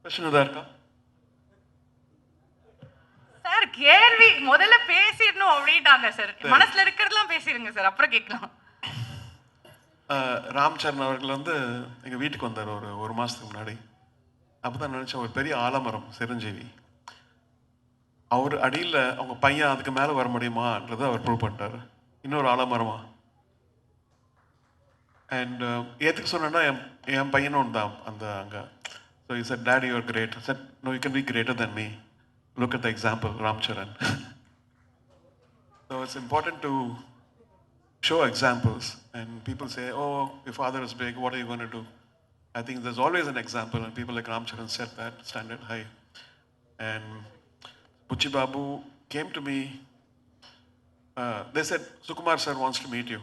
Question எதா இருக்கா? Sir கேள்வி முதல்ல பேசிடணும் அப்படின்ட்டாங்க சார். மனசுல இருக்கிறதெல்லாம் பேசிடுங்க சார், அப்புறம் கேட்கலாம். ராம் சரண் அவர்கள் வந்து எங்கள் வீட்டுக்கு வந்தார் ஒரு மாதத்துக்கு முன்னாடி. அப்போ தான் நினச்சேன், ஒரு பெரிய ஆலமரம் சிரஞ்சீவி. அவர் அடியில் அவங்க பையன் அதுக்கு மேலே வர முடியுமான்றதை அவர் ப்ரூவ் பண்ணிட்டார். இன்னொரு ஆலமரமா. அண்ட் எதுக்கு சொன்னேன்னா, என் பையனும் தான் அந்த அங்கே. So he said, "Daddy, you're great." I said, "No, you can be greater than me. Look at the example, Ram Charan." So it's important to show examples. And people say, "Oh, your father is big, what are you going to do?" I think there's always an example, and people like Ram Charan set that standard high. And Buchi Babu came to me. They said, "Sukumar sir wants to meet you."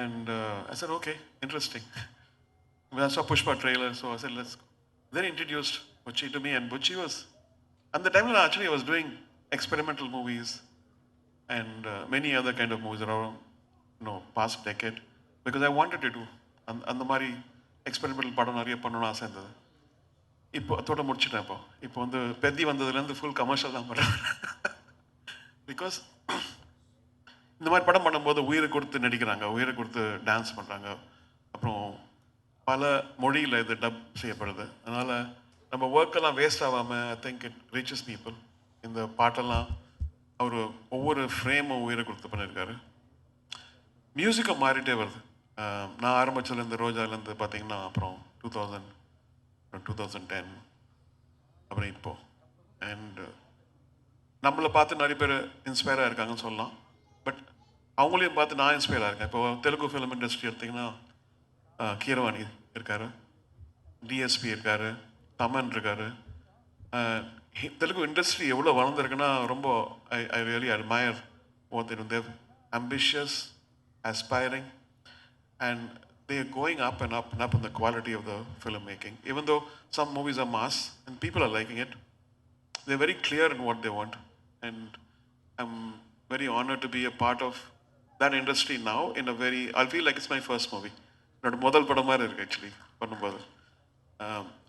And I said, "Okay, interesting." When I saw Pushpa trailer, so I said, "Let's go." Then he introduced Buchi to me, and Buchi was, at the time actually I was doing experimental movies and many other kind of movies around, past decade, because I wanted to do அந்த மாதிரி experimental படம் நிறைய பண்ணணும்னு ஆசை இருந்தது. இப்போ அதோட முடிச்சுட்டேன். இப்போ வந்து பெத்தி வந்ததுலேருந்து ஃபுல் கமர்ஷியல் தான் பண்ணுறேன். பிகாஸ் இந்த மாதிரி படம் பண்ணும்போது உயிரை கொடுத்து நடிக்கிறாங்க, உயிரை கொடுத்து டான்ஸ் பண்ணுறாங்க, அப்புறம் பல மொழியில் இது டப் செய்யப்படுது. அதனால் நம்ம ஒர்க்கெல்லாம் வேஸ்ட் ஆகாமல் I think it reaches people. இந்த பாட்டெல்லாம் அவர் ஒவ்வொரு ஃப்ரேமும் உயிரை கொடுத்து பண்ணியிருக்காரு. மியூசிக்கும் மாறிட்டே வருது. நான் ஆரம்பிச்சதுலேருந்து ரோஜாலேருந்து பார்த்தீங்கன்னா அப்புறம் 2010 அப்புறம் இப்போது. அண்ட் நம்மளை பார்த்து நிறைய பேர் இன்ஸ்பயராக இருக்காங்கன்னு சொல்லலாம். பட் அவங்களையும் பார்த்து நான் இன்ஸ்பயராக இருக்கேன். இப்போ தெலுங்கு ஃபிலிம் இண்டஸ்ட்ரி எடுத்திங்கன்னா கீரவாணி இருக்கார், டிஎஸ்பி இருக்கார், தமன் இருக்கார். தெலுங்கு இண்டஸ்ட்ரி எவ்வளோ வளர்ந்துருக்குன்னா ரொம்ப I really admire what they're ambitious, aspiring, and they are going up and up and up in the quality of the filmmaking. Even though some movies are mass and people are liking it, they're very clear in what they want. And I'm very honored to be a part of that industry now in a very, I feel like it's my first movie. என்னோட முதல் படம் மாதிரி இருக்குது actually பண்ணும்போது.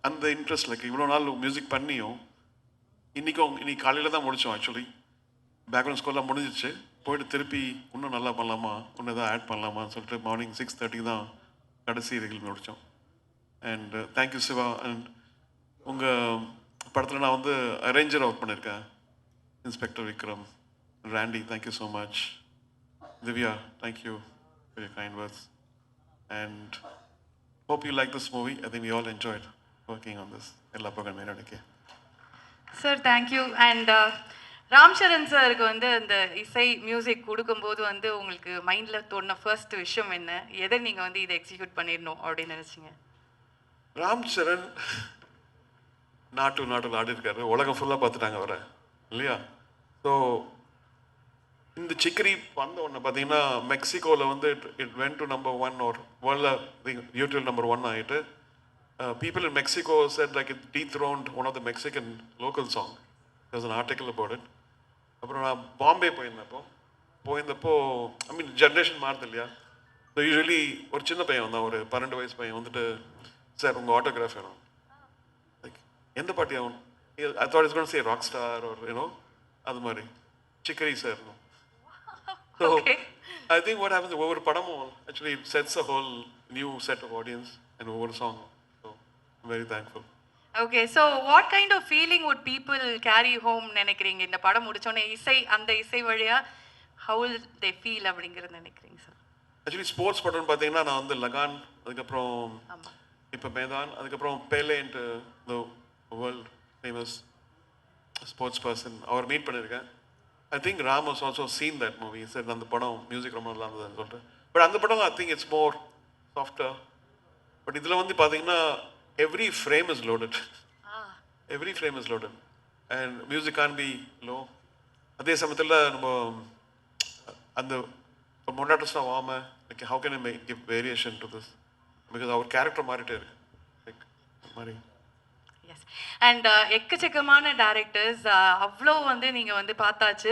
அந்த interest like இவ்வளோ நாள் music பண்ணியும் இன்னைக்கு காலையில் தான் முடித்தோம். ஆக்சுவலி பேக்ரவுண்ட் ஸ்கோர்லாம் முடிஞ்சிச்சு. போயிட்டு திருப்பி இன்னும் நல்லா பண்ணலாமா, இன்னும் எதாவது ஆட் பண்ணலாமான்னு சொல்லிட்டு மார்னிங் 6:30 தான் கடைசி இதுகள் முடித்தோம். And thank you Siva. அண்ட் உங்கள் படத்தில் நான் வந்து அரேஞ்சர் ஒர்க் பண்ணியிருக்கேன், inspector Vikram. Randy, thank you so much. Divya, thank you for your kind words. And hope you like this movie. I think we all enjoyed working on this. எல்லா பக்கம் மேலடக்கே. Sir thank you. And Ram Charan சாருக்கு வந்து அந்த இசை மியூசிக் கொடுக்கும்போது வந்து உங்களுக்கு மைண்டில் தோணுன ஃபர்ஸ்ட் விஷயம் என்ன? எதை நீங்கள் வந்து இதை எக்ஸிக்யூட் பண்ணிடணும் அப்படின்னு நினச்சிங்க? ராம் சரண் நாட்டில் ஆடி இருக்காரு, உலகம் ஃபுல்லாக பார்த்துட்டாங்க வர இல்லையா? ஸோ இந்த சிக்கரி வந்த ஒன்று பார்த்தீங்கன்னா மெக்சிகோவில் வந்து இட் வென்ட் டு நம்பர் 1 ஒரு வேர்ல்டில் யூடியூப் நம்பர் 1 ஆகிட்டு. People in Mexico said like it dethroned one of the Mexican local song. There's an article about it. அப்புறம் நான் பாம்பே போயிருந்தப்போ ஐ மீன் ஜென்ரேஷன் மாறுது இல்லையா? ஸோ யூஸ்வலி ஒரு சின்ன பையன் வந்தான், ஒரு 12 வயசு பையன் வந்துட்டு, சார் உங்கள் ஆட்டோகிராஃப் வேணும். லைக் எந்த பாட்டி ஆகும்? I thought it's gonna say rock star ஒரு அது மாதிரி சிக்கரி sir. So Okay. I think what happens over padamum actually it sets a whole new set of audience and over song. So I'm very thankful. Okay, so what kind of feeling would people carry home நினைக்கிறீங்க இந்த படம் முடிச்சோடனே? அந்த இசை வழியா how will they feel அப்படிங்கிறது நினைக்கிறீங்க sir? Actually sports படம் பார்த்தீங்கன்னா நான் வந்து லகான், அதுக்கப்புறம் இப்போ மேதான், அதுக்கப்புறம் பேலேன்ட்டு the world famous sports person அவர் மீட் பண்ணியிருக்கேன். I think Ram has also seen that movie. He said அந்த படம் மியூசிக் ரொம்ப நல்லா இருந்ததுன்னு சொல்லிட்டு. பட் அந்த படம் I think it's more softer. But இதில் வந்து பார்த்தீங்கன்னா every frame is loaded. Every frame is loaded. And music can't be low. அதே சமயத்தில் நம்ம அந்த மொண்டாட்டஸ்டாக வாம like how can I give variation to this? Because our character மாறிட்டே இருக்கு லைக் மாதிரி. எஸ். அண்ட் எக்கச்சக்கமான டேரக்டர்ஸ் அவ்வளோ வந்து நீங்கள் வந்து பார்த்தாச்சு.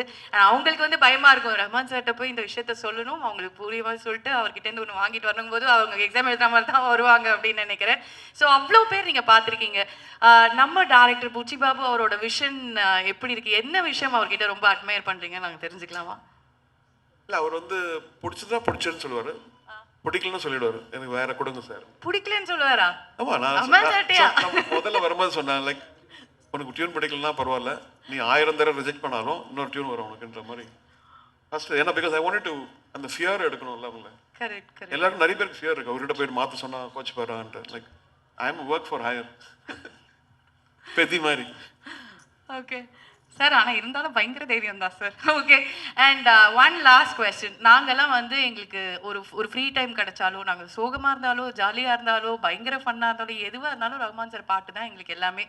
அவங்களுக்கு வந்து பயமாக இருக்கும் ரஹ்மான் சார்கிட்ட போய் இந்த விஷயத்த சொல்லணும், அவங்களுக்கு புரியுமா சொல்லிட்டு அவர்கிட்டேருந்து ஒன்று வாங்கிட்டு வரணும் போது அவங்க எக்ஸாம் எழுதுற மாதிரி தான் வருவாங்க அப்படின்னு நினைக்கிறேன். ஸோ அவ்வளோ பேர் நீங்கள் பார்த்துருக்கீங்க. நம்ம டேரக்டர் புச்சி பாபு அவரோட விஷன் எப்படி இருக்குது, என்ன விஷயம் அவர்கிட்ட ரொம்ப அட்மையர் பண்ணுறீங்கன்னு நாங்கள் தெரிஞ்சுக்கலாமா? இல்லை, அவர் வந்து பிடிச்சதா பிடிச்சதுன்னு சொல்லுவார், பிடிக்கலன்னு சொல்லிடுவாரு, எனக்கு வேற கொடுங்க சார். பிடிக்கலன்னு சொல்லுவாரா? ஆமா, நான் முதல்ல வரும்போது சொன்னேன், லைக் உனக்கு டியூன் பிடிக்கலன்னா பரவாயில்ல, நீ 1000 தடவை ரிஜெக்ட் பண்ணாலும் இன்னொரு டியூன் வரும் உனக்குன்ற மாதிரி ஃபர்ஸ்ட். ஏன்னா பிகாஸ் ஐ வாண்ட் டு அந்த ஃபியர் எடுக்கணும்ல அவங்கள. Correct correct. எல்லாருக்கும் நிறைய பேருக்கு ஃபியர் இருக்கு, அவர்கிட்ட போயிட்டு மாற்ற சொன்னா கோச் போறான்ட்டு. Like I am work for higher பெதி மாதிரி. ஓகே சார், ஆனால் இருந்தாலும் பயங்கர தைரியம் தான் சார். Okay. And one last question. நாங்கள்லாம் வந்து எங்களுக்கு ஒரு ஃப்ரீ டைம் கிடைச்சாலும், நாங்கள் சோகமாக இருந்தாலும் ஜாலியாக இருந்தாலும் பயங்கர ஃபன்னாக இருந்தாலும் எதுவாக இருந்தாலும் ரஹ்மான் சார் பாட்டு தான் எங்களுக்கு எல்லாமே.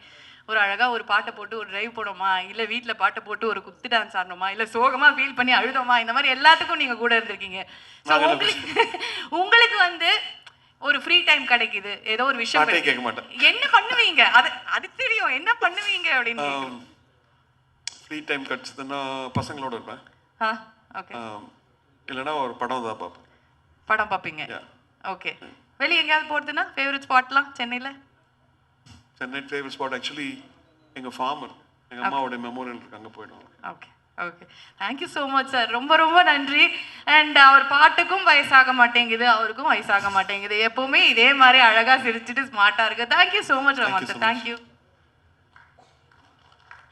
ஒரு அழகாக ஒரு பாட்டை போட்டு ஒரு டிரைவ் போனோமா, இல்லை வீட்டில் பாட்டை போட்டு ஒரு குத்து டான்ஸ் ஆடணுமா, இல்லை சோகமாக ஃபீல் பண்ணி அழுதோமா, இந்த மாதிரி எல்லாத்துக்கும் நீங்கள் கூட இருந்திருக்கீங்க. ஸோ உங்களுக்கு வந்து ஒரு ஃப்ரீ டைம் கிடைக்குது, ஏதோ ஒரு விஷயம் கேட்க மாட்டேன், என்ன பண்ணுவீங்க? அது தெரியும், என்ன பண்ணுவீங்க அப்படின்னு. ஃப்ரீ டைம் கிடச்சதுன்னா பசங்களோட இருப்பேன். ஓகே. இல்லைன்னா ஒரு படம் தான் பார்ப்பேன். படம் பார்ப்பீங்க? ஓகே. வெளியே எங்கேயாவது போகிறதுன்னா ஃபேவரட் ஸ்பாட்லாம் சென்னையில்? சென்னை ஃபேவரட் ஸ்பாட் ஆக்சுவலி எங்கள் ஃபார்மர், எங்கள் அம்மாவோட மெமோரியல் இருக்கு, அங்கே போயிடுவோம். Okay okay. Thank you so much sir, ரொம்ப ரொம்ப நன்றி. அண்ட் அவர் பாட்டுக்கும் வயசாக மாட்டேங்குது, அவருக்கும் வயசாக மாட்டேங்குது, எப்போவுமே இதே மாதிரி அழகாக சிரிச்சுட்டு ஸ்மார்ட்டாக இருக்குது. Thank you so much Rahman sir. Thank you.